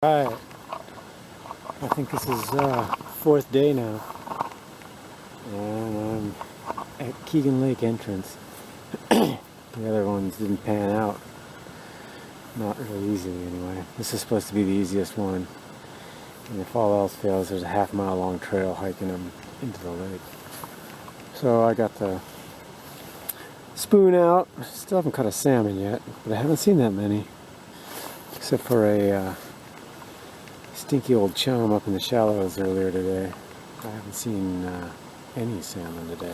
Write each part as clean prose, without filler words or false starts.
Alright, I think this is fourth day now, and I'm at Keegan Lake entrance. The other ones didn't pan out, not really easily anyway. This is supposed to be the easiest one, and if all else fails, there's a half-mile long trail hiking them into the lake. So I got the spoon out. Still haven't caught a salmon yet, but I haven't seen that many, except for a stinky old chum up in the shallows earlier today. I haven't seen any salmon today.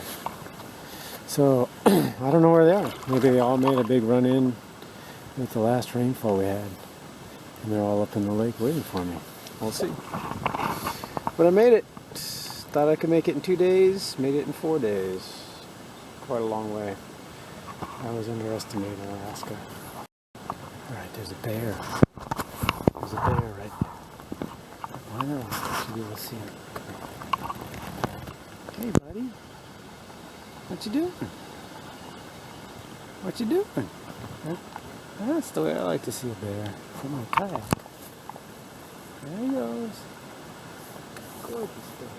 So I don't know where they are. Maybe they all made a big run in with the last rainfall we had, and they're all up in the lake waiting for me. We'll see. But I made it. Thought I could make it in 2 days. Made it in 4 days. Quite a long way. I was underestimating Alaska. Alright, there's a bear. There's a bear right there. I know, I should be able to see him. Hey, buddy. What you doing? What you doing? Huh? That's the way I like to see a bear. From my kayak. There he goes. Gorgeous bear.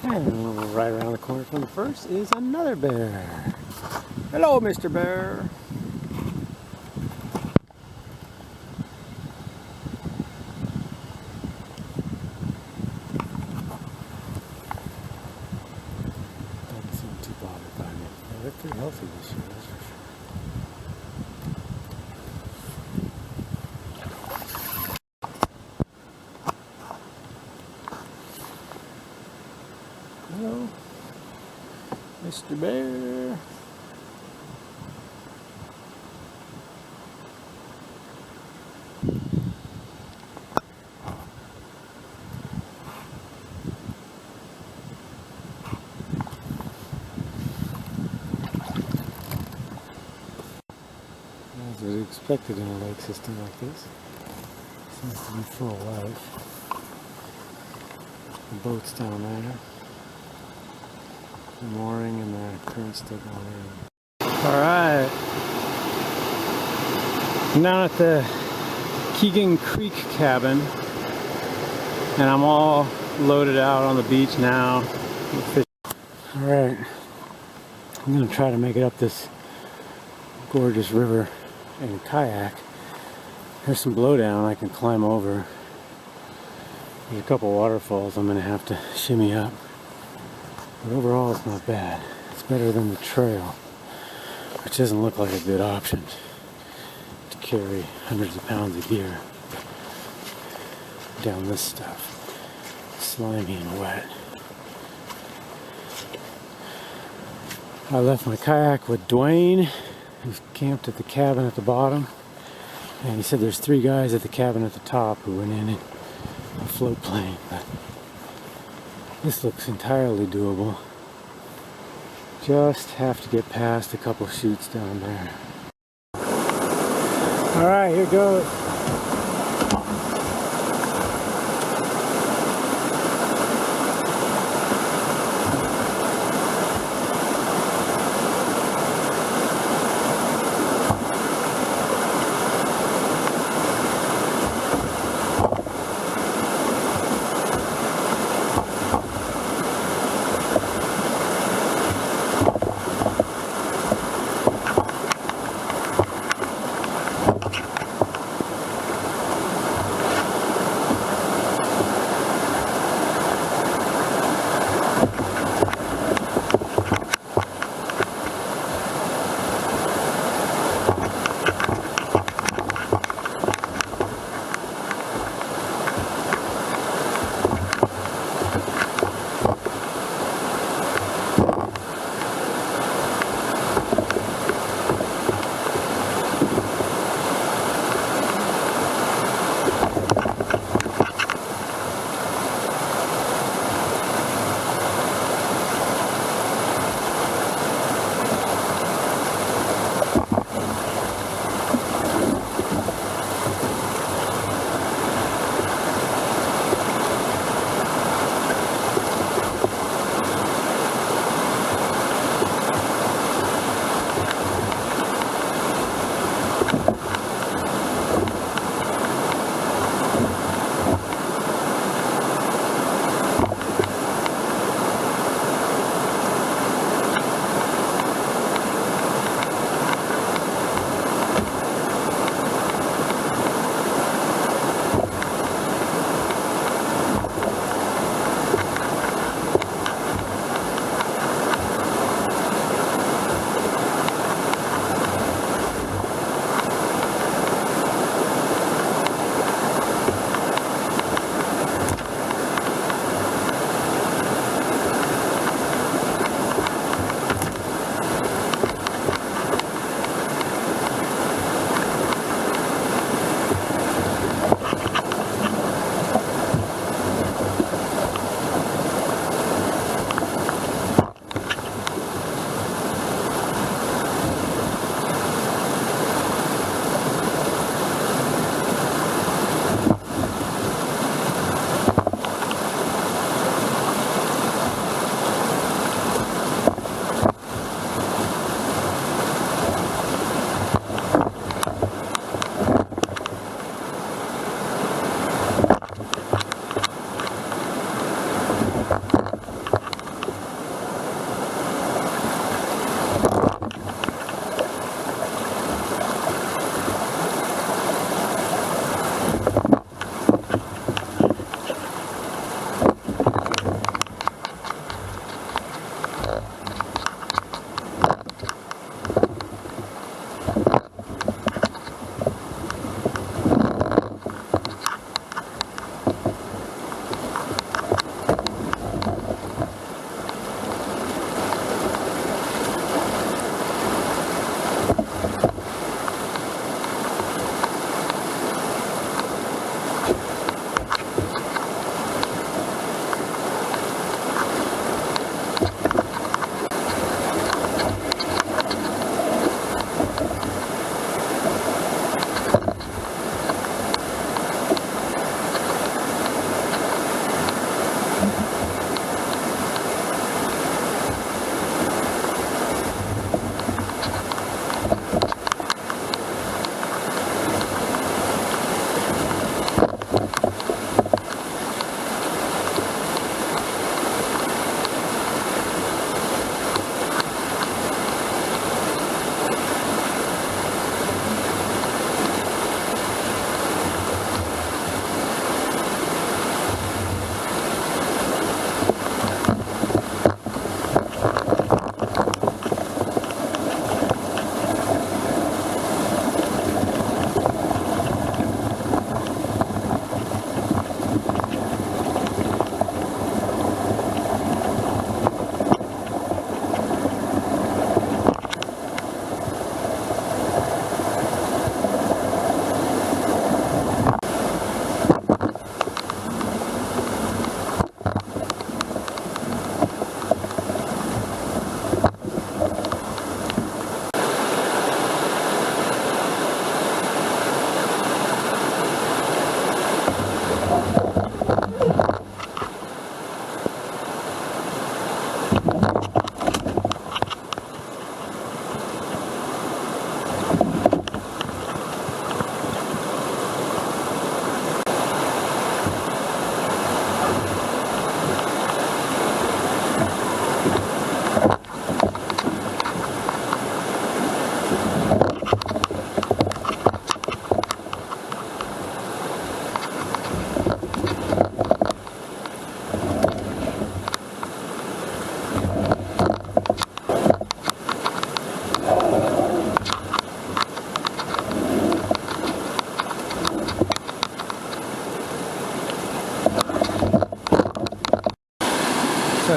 And right around the corner from the first is another bear. Hello, Mr. Bear. Bothered by me. They're pretty healthy this year, that's for sure. Hello, Mr. Bear. As was expected in a lake system like this. Seems to be full of life. The boat's down there. The mooring and the current's still going in. Alright. I'm down at the Kegan Creek cabin. And I'm all loaded out on the beach now. Alright. I'm going to try to make it up this gorgeous river in a kayak. There's some blowdown I can climb over. There's a couple waterfalls I'm going to have to shimmy up. But overall it's not bad. It's better than the trail, which doesn't look like a good option to carry hundreds of pounds of gear down this stuff. Slimy and wet. I left my kayak with Dwayne, who's camped at the cabin at the bottom, and he said there's 3 guys at the cabin at the top who went in a float plane, but this looks entirely doable. Just have to get past a couple chutes down there. Alright, here goes.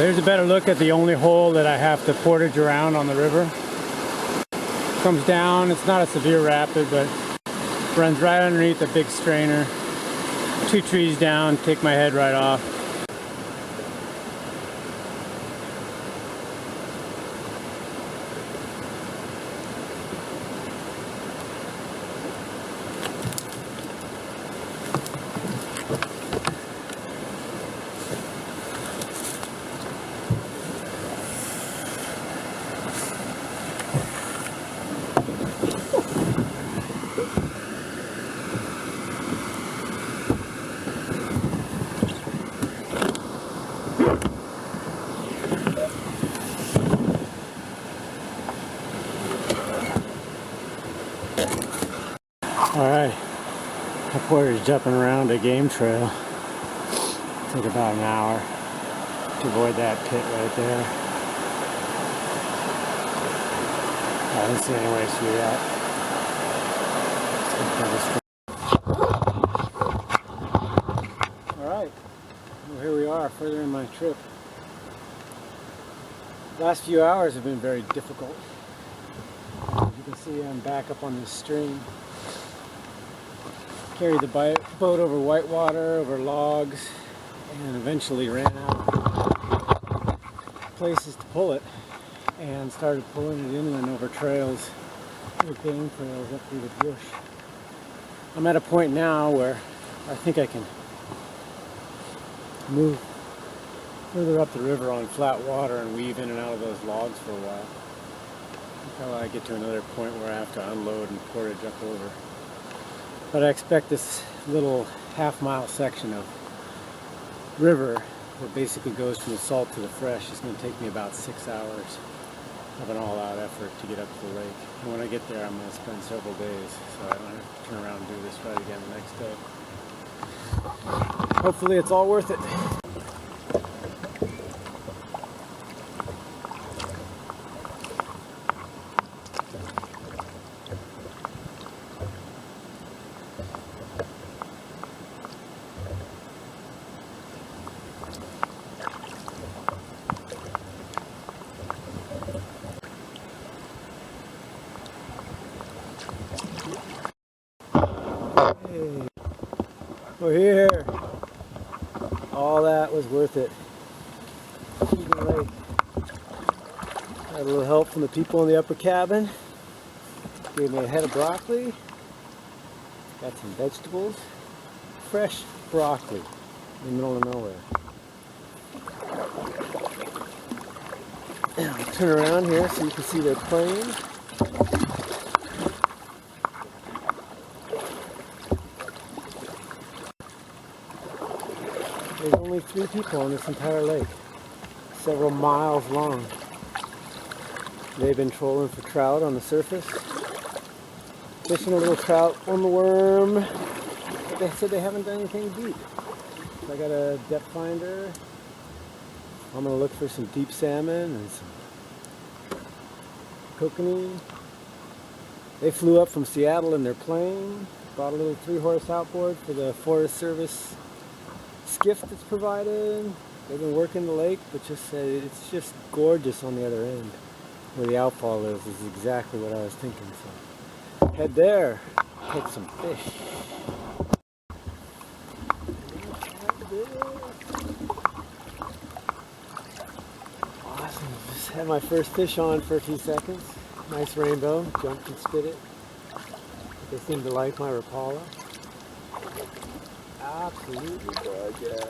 Here's a better look at the only hole that I have to portage around on the river. Comes down, it's not a severe rapid, but runs right underneath a big strainer. 2 trees down, take my head right off. Alright, I portaged up and around a game trail. Took about an hour to avoid that pit right there. I didn't see any way through that. Alright, well here we are, further in my trip. Last few hours have been very difficult. As you can see, I'm back up on this stream. Carried the boat over whitewater, over logs, and eventually ran out of places to pull it and started pulling it inland over trails, little game trails up through the bush. I'm at a point now where I think I can move further up the river on flat water and weave in and out of those logs for a while until I get to another point where I have to unload and portage up over. But I expect this little half-mile section of river that basically goes from the salt to the fresh is going to take me about 6 hours of an all-out effort to get up to the lake. And when I get there, I'm going to spend several days, so I don't have to turn around and do this right again the next day. Hopefully it's all worth it. Hey, we're here. All that was worth it. Keegan Lake. Got a little help from the people in the upper cabin. Gave me a head of broccoli. Got some vegetables. Fresh broccoli in the middle of nowhere. I'll turn around here so you can see their plane. There's only 3 people on this entire lake, several miles long. They've been trolling for trout on the surface, fishing a little trout on the worm, but they said they haven't done anything deep. So I got a depth finder. I'm going to look for some deep salmon and some kokanee. They flew up from Seattle in their plane, brought a little 3-horse outboard for the Forest Service skiff that's provided. They've been working the lake, but just said it's just gorgeous on the other end. Where the outfall is exactly what I was thinking. So head there, catch some fish. Awesome. Just had my first fish on for a few seconds. Nice rainbow. Jumped and spit it. They seem to like my Rapala. Absolutely gorgeous.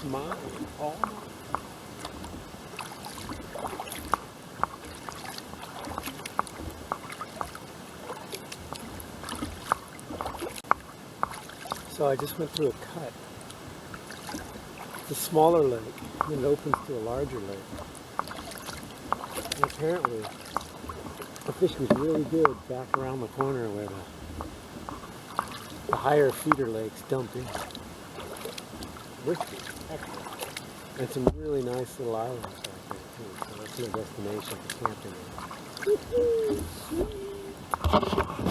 Smile. Oh. So I just went through a cut. It's a smaller lake, and it opens to a larger lake. And apparently, the fish was really good back around the corner where the higher feeder lakes dump in. Wicked, excellent. And some really nice little islands back there too. So that's my destination for camping.